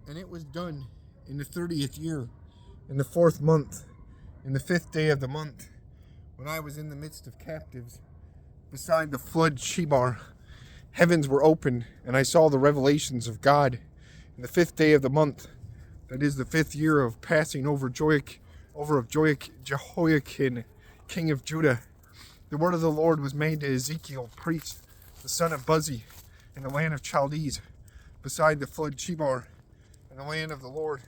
And it was done in the 30th year, in the 4th month, in the 5th day of the month, when I was in the midst of captives, beside the flood Shebar. Heavens were opened, and I saw the revelations of God. In the 5th day of the month, that is the 5th year of passing over Jehoiakim, king of Judah, the word of the Lord was made to Ezekiel, priest, the son of Buzi, in the land of Chaldees, beside the flood Shebar. And the land of the Lord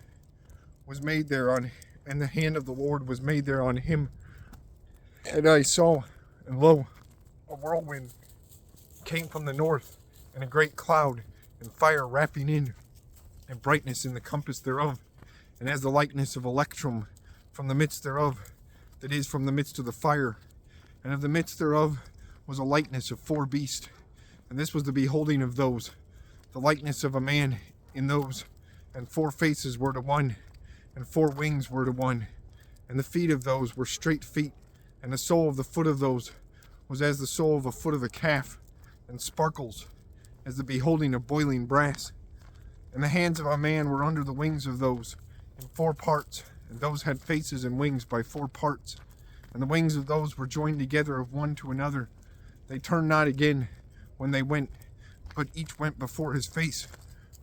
was made thereon, and the hand of the Lord was made there on him. And I saw, and lo, a whirlwind came from the north, and a great cloud, and fire wrapping in, and brightness in the compass thereof, and as the likeness of electrum from the midst thereof, that is, from the midst of the fire. And of the midst thereof was a likeness of 4 beasts, and this was the beholding of those, the likeness of a man in those, and 4 faces were to one, and 4 wings were to one, and the feet of those were straight feet, and the sole of the foot of those was as the sole of a foot of a calf, and sparkles as the beholding of boiling brass. And the hands of a man were under the wings of those, in 4 parts, and those had faces and wings by 4 parts. And the wings of those were joined together of one to another. They turned not again when they went, but each went before his face.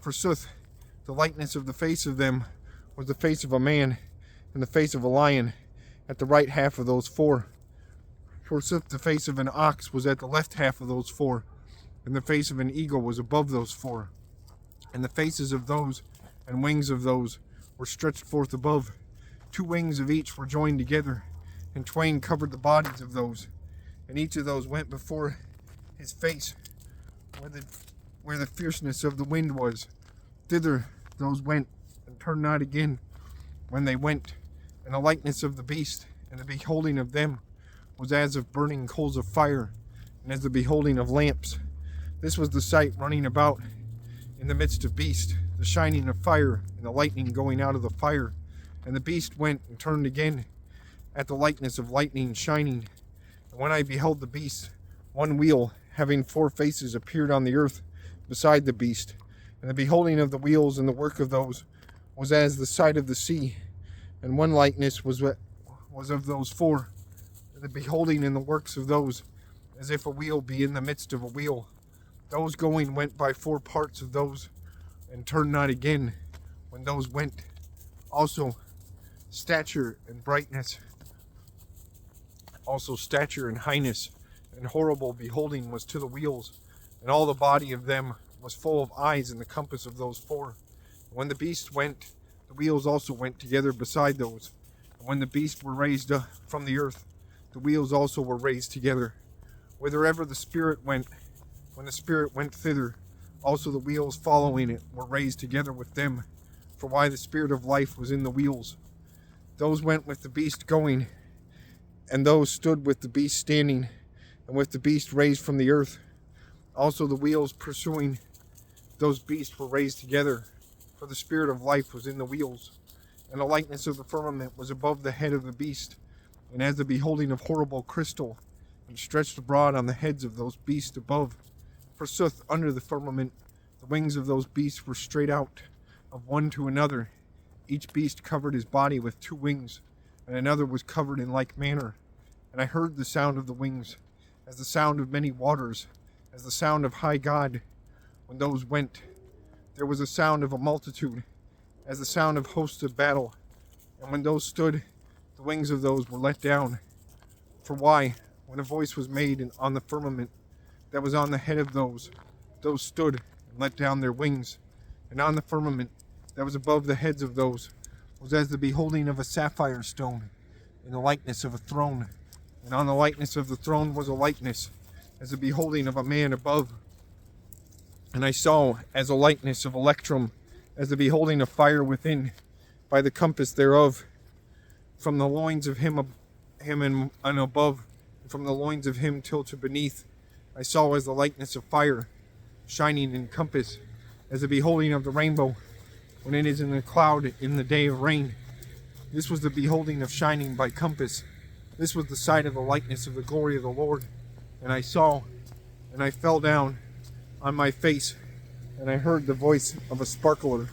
Forsooth, the likeness of the face of them was the face of a man, and the face of a lion at the right half of those 4. Forsooth, the face of an ox was at the left half of those 4, and the face of an eagle was above those 4. And the faces of those and wings of those were stretched forth above. 2 wings of each were joined together, and twain covered the bodies of those. And each of those went before his face, where the fierceness of the wind was. Thither those went, and turned not again when they went. And the likeness of the beast, and the beholding of them, was as of burning coals of fire, and as the beholding of lamps. This was the sight running about in the midst of beast, the shining of fire, and the lightning going out of the fire. And the beast went and turned again at the likeness of lightning shining. And when I beheld the beast, 1 wheel, having 4 faces, appeared on the earth beside the beast. And the beholding of the wheels and the work of those was as the sight of the sea. And one likeness was of those 4. And the beholding and the works of those, as if a wheel be in the midst of a wheel. Those going went by 4 parts of those, and turned not again when those went. Also stature and brightness, also stature and highness, and horrible beholding was to the wheels, and all the body of them was full of eyes in the compass of those 4. And when the beast went, the wheels also went together beside those. And when the beast were raised up from the earth, the wheels also were raised together. Whithersoever the Spirit went, when the Spirit went thither, also the wheels following it were raised together with them. For why the Spirit of life was in the wheels. Those went with the beast going, and those stood with the beast standing, and with the beast raised from the earth. Also the wheels pursuing those beasts were raised together, for the Spirit of life was in the wheels. And the likeness of the firmament was above the head of the beast, and as the beholding of horrible crystal, and stretched abroad on the heads of those beasts above. Forsooth, under the firmament, the wings of those beasts were straight out of one to another. Each beast covered his body with 2 wings, and another was covered in like manner. And I heard the sound of the wings, as the sound of many waters, as the sound of high God. When those went, there was a sound of a multitude, as the sound of hosts of battle. And when those stood, the wings of those were let down. For why, when a voice was made on the firmament that was on the head of those stood and let down their wings. And on the firmament that was above the heads of those was as the beholding of a sapphire stone, in the likeness of a throne. And on the likeness of the throne was a likeness, as the beholding of a man above. And I saw as a likeness of electrum, as the beholding of fire within, by the compass thereof, from the loins of him and above, and from the loins of him till to beneath. I saw as the likeness of fire, shining in compass, as the beholding of the rainbow, when it is in the cloud in the day of rain. This was the beholding of shining by compass. This was the sight of the likeness of the glory of the Lord. And I saw, and I fell down on my face, and I heard the voice of a sparkler